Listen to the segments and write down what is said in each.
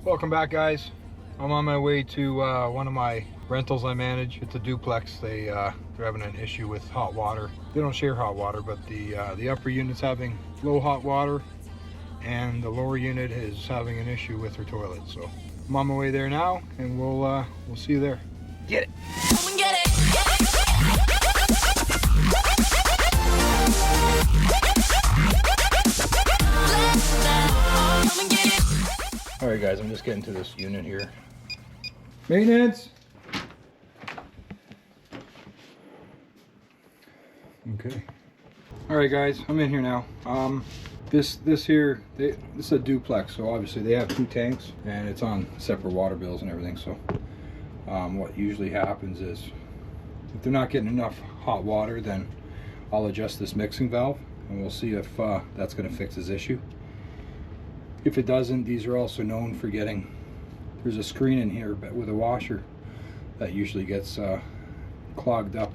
Welcome back, guys. I'm on my way to one of my rentals I manage. It's a duplex. They're having an issue with hot water. They don't share hot water, but the upper unit's having low hot water and the lower unit is having an issue with her toilet. So I'm on my way there now, and we'll see you there. Get it. Come and get it. All right, guys, I'm just getting to this unit here. Maintenance. Okay. All right, guys, I'm in here now. This here, this is a duplex, so obviously they have 2 tanks, and it's on separate water bills and everything. So, what usually happens is, if they're not getting enough hot water, then I'll adjust this mixing valve, and we'll see if that's going to fix his issue. If it doesn't, these are also known for getting, there's a screen in here but with a washer that usually gets clogged up.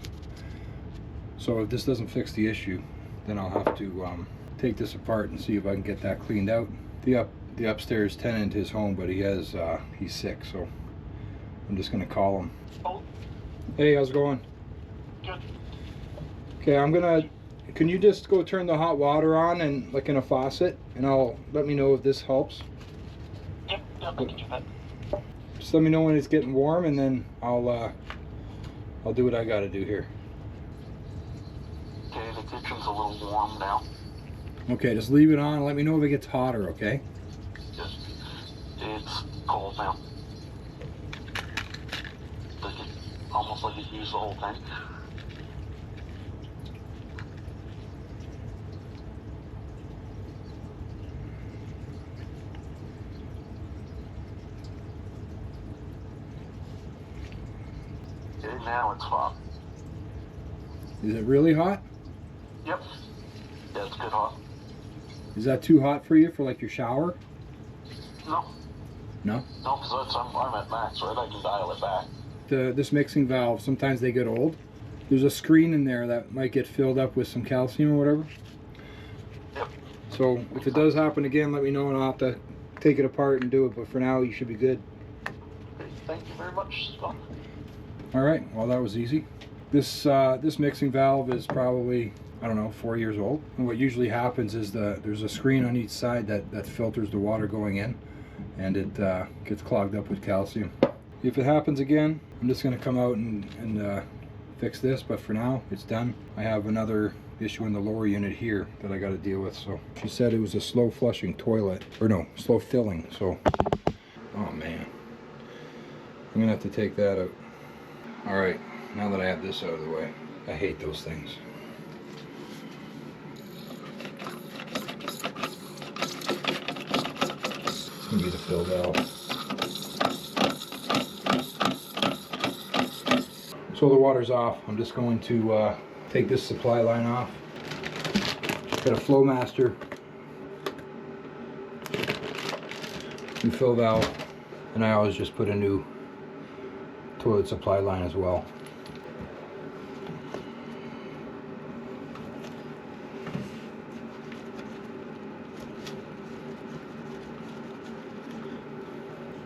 So if this doesn't fix the issue, then I'll have to take this apart and see if I can get that cleaned out. The upstairs tenant is home, but he's sick, so I'm just gonna call him. Oh. Hey, how's it going? Good. Okay, can you just go turn the hot water on and like in a faucet, and let me know if this helps. Yep, I can do that. Just let me know when it's getting warm, and then I'll do what I gotta do here. Okay, the kitchen's a little warm now. Okay, just leave it on and let me know if it gets hotter, okay? Yes, it's cold now. Almost like it used the whole tank. Okay, now it's hot. Is it really hot? Yep. Yeah, it's good hot. Is that too hot for you for like your shower? No. No? No, because I'm at max, right? I can dial it back. This mixing valve, sometimes they get old. There's a screen in there that might get filled up with some calcium or whatever. Yep. So if it does happen again, let me know and I'll have to take it apart and do it. But for now, you should be good. Okay, thank you very much, Scott. All right, well, that was easy. This mixing valve is probably, I don't know, 4 years old. And what usually happens is there's a screen on each side that filters the water going in, and it gets clogged up with calcium. If it happens again, I'm just going to come out and fix this, but for now, it's done. I have another issue in the lower unit here that I got to deal with. So she said it was a slow flushing toilet, or no, slow filling. So, oh man, I'm going to have to take that out. All right, now that I have this out of the way, I hate those things. It's gonna be the fill valve. So the water's off. I'm just going to take this supply line off. Got a flow master, new fill valve, and I always just put a new toilet supply line as well.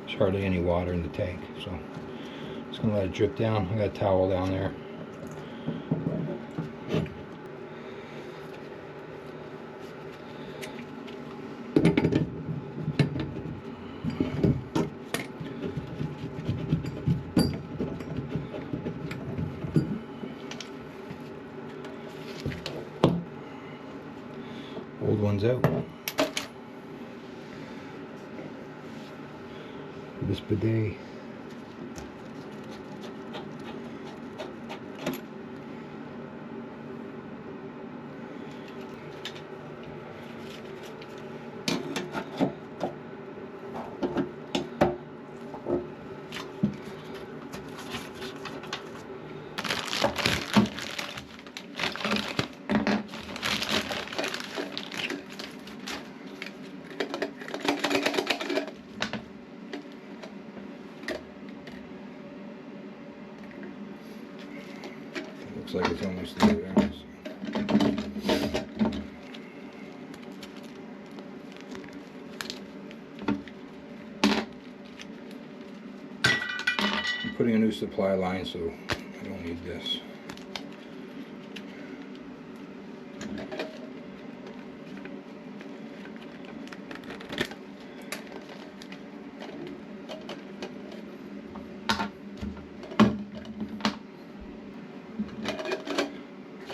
There's hardly any water in the tank, so just gonna let it drip down. I got a towel down there. Old one's out. This bidet. Looks like it's almost there. I'm putting a new supply line, so I don't need this.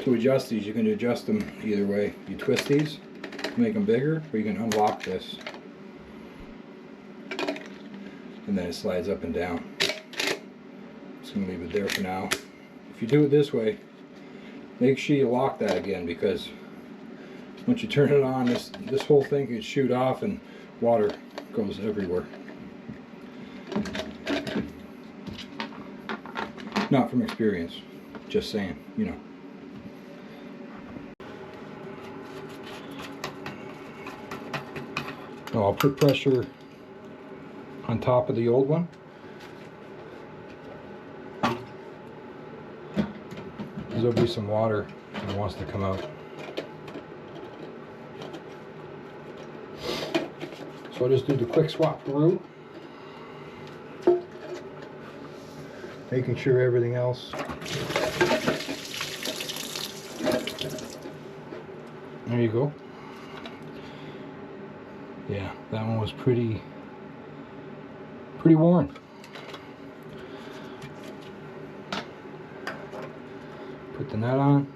To adjust these, you can adjust them either way. You twist these to make them bigger, or you can unlock this. And then it slides up and down. Just going to leave it there for now. If you do it this way, make sure you lock that again, because once you turn it on, this whole thing can shoot off and water goes everywhere. Not from experience, just saying, you know. Now I'll put pressure on top of the old one. There'll be some water that wants to come out. So I'll just do the quick swap through, making sure everything else. There you go. Yeah, that one was pretty worn. Put the nut on.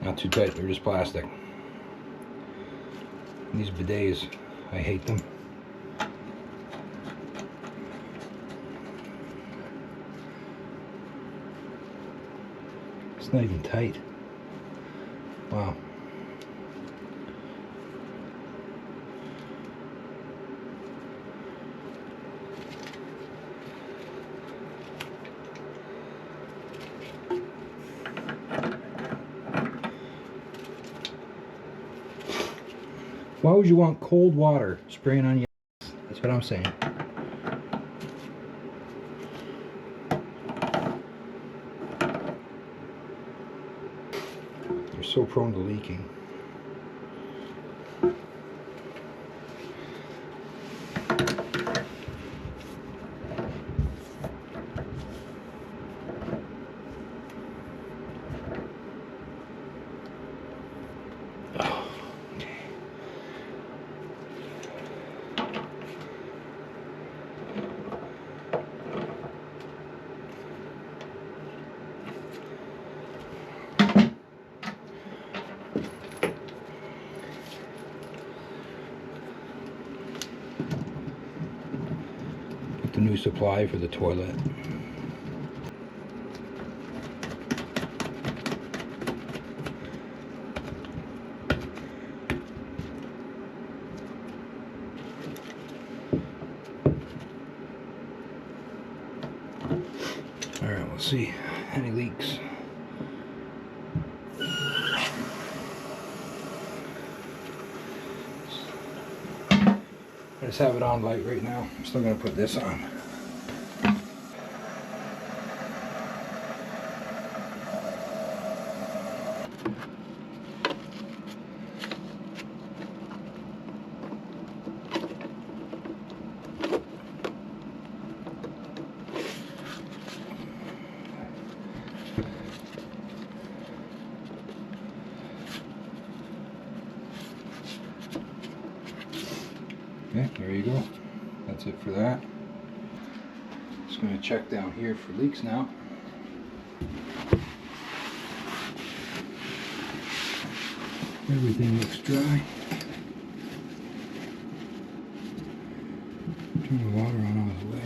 Not too tight, they're just plastic. And these bidets, I hate them. It's not even tight. Wow. Why would you want cold water spraying on your ass? That's what I'm saying. They're so prone to leaking. The new supply for the toilet. All right, we'll see any leaks. I just have it on light right now. I'm still going to put this on. Okay, there you go. That's it for that. Just going to check down here for leaks now. Everything looks dry. Turn the water on all the way.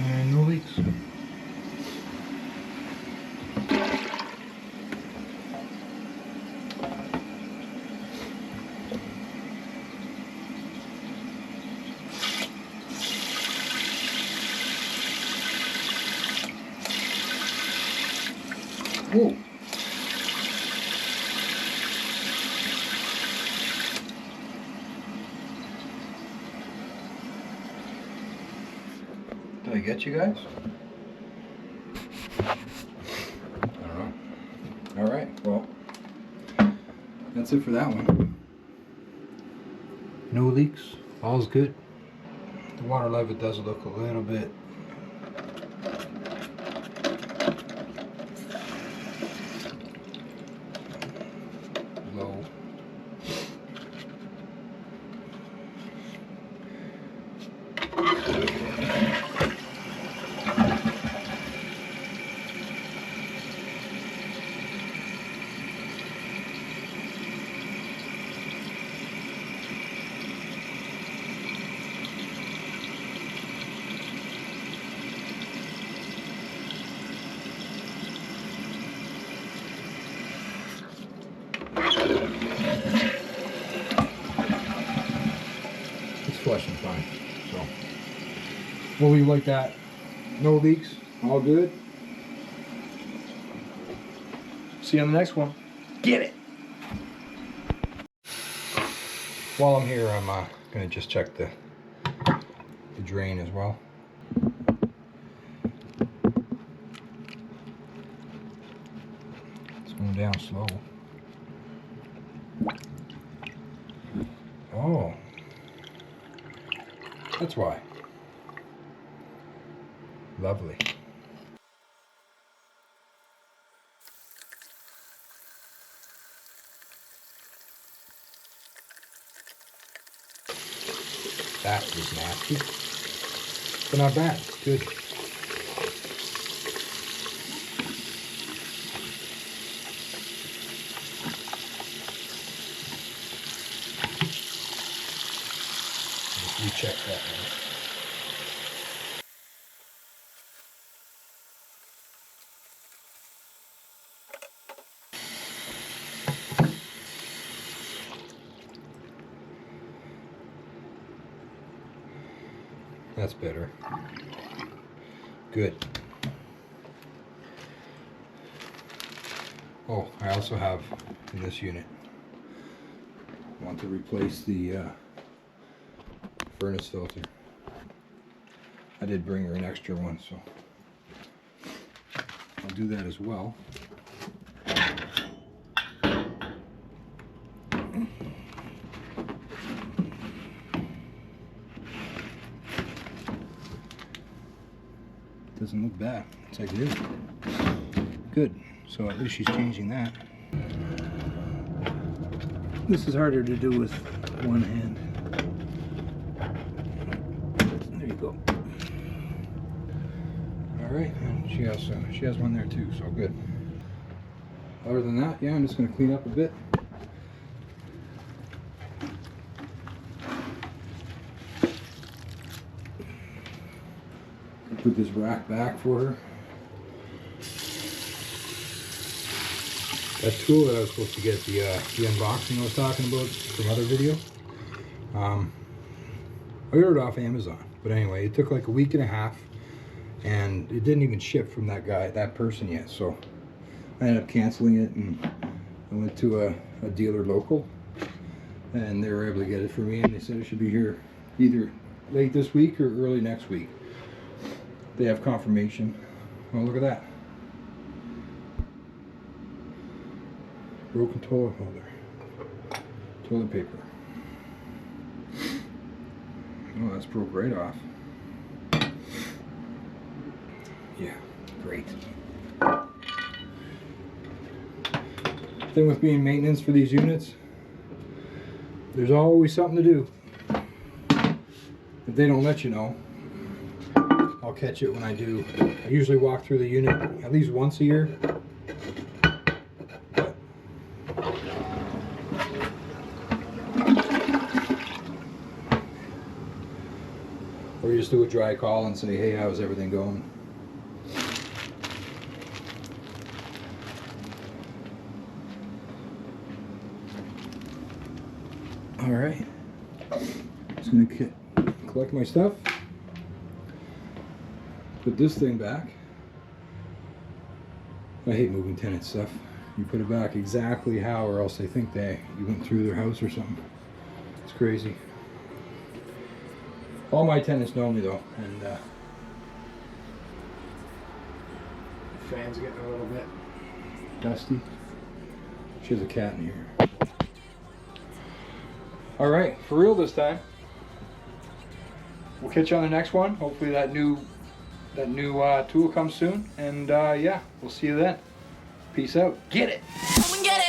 And no leaks. Whoa. Did I get you guys? I don't know. Alright, well, that's it for that one. No leaks, all's good. The water level does look a little bit low. It's flushing fine, so we'll leave like that. No leaks, all good. See you on the next one. Get it! While I'm here, I'm gonna just check the drain as well. It's going down slow. Oh, that's why. Lovely. That was nasty, but not bad. Good. Just recheck that now. That's better. Good. Oh, I also have in this unit, I want to replace the furnace filter. I did bring her an extra one, so I'll do that as well. Doesn't look bad. It's like it is. Good. So at least she's changing that. This is harder to do with one hand. There you go. All right, and she has one there too. So good. Other than that, yeah, I'm just going to clean up a bit. Put this rack back for her. That tool that I was supposed to get, the unboxing I was talking about from other video, I ordered it off Amazon. But anyway, it took like a week and a half, and it didn't even ship from that person yet. So I ended up canceling it, and I went to a dealer local, and they were able to get it for me, and they said it should be here either late this week or early next week. They have confirmation. Oh, look at that. Broken toilet holder. Toilet paper. Oh, that's broke right off. Yeah, great. Thing with being maintenance for these units, there's always something to do. If they don't let you know, I'll catch it when I do. I usually walk through the unit at least once a year. But or you just do a dry call and say, hey, how's everything going? All right, just gonna collect my stuff, put this thing back. I hate moving tenant stuff. You put it back exactly how, or else they think you went through their house or something. It's crazy. All my tenants know me though, and the fan's getting a little bit dusty. She has a cat in here. All right, for real this time. We'll catch you on the next one. Hopefully that new tool comes soon. And yeah, we'll see you then. Peace out. Get it. Come and get it.